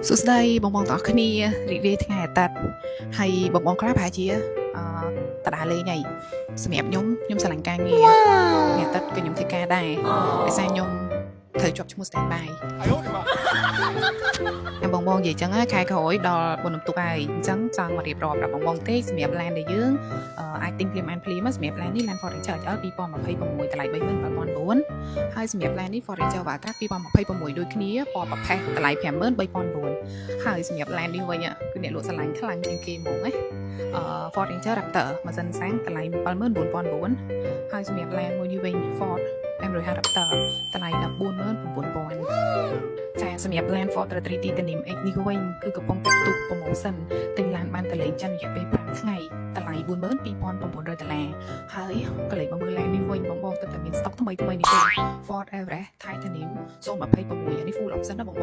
សួស្តីបងប្អូនទាំងអស់គ្នារីករាយថ្ងៃអាទិត្យហើយបងប្អូនខ្លះប្រហែលជាតដាលេងហើយសម្រាប់ខ្ញុំស្រឡាញ់ការងារថ្ងៃអាទិត្យគឺខ្ញុំធ្វើការដែរដោយសារខ្ញុំត្រូវជាប់ឈ្មោះ standby បងបងនិយាយចឹងខែក្រោយដល់បុណ្យបន្ទុកហើយអញ្ចឹងចង់មករៀបរាប់ដល់បងបងទេសម្រាប់ land ដែលយើងអាចទិញភ្លាមសម្រាប់ land នេះ land Forager HL 2026តម្លៃ 38,900 ហើយសម្រាប់ land នេះ Forager Valtra 2026ដូចគ្នាពណ៌ប្រផេះតម្លៃ 53,900 ហើយសម្រាប់ land នេះវិញគឺអ្នកលក់ឆ្លាញ់ខ្លាំងជាងគេហ្មងណាForager Raptor ម៉ាស៊ីនសាំងតម្លៃ 79,900 ហើយសម្រាប់ land មួយនេះវិញ Ford M150 Raptor តម្លៃ 19,900 ចាសម្រាប់ land Ford 3 Titanium X នេះវិញគឺកំពុងតែផ្ទុះ promotion ទិញឡានបានតលេងចិនរយៈពេល5ថ្ងៃតម្លៃ 42,900 ហើយក៏លេខមកមើល land នេះវិញបងទើបតែមាន stock ថ្មីនេះទេ Ford Everest Titanium 026អានេះ full option ណាបង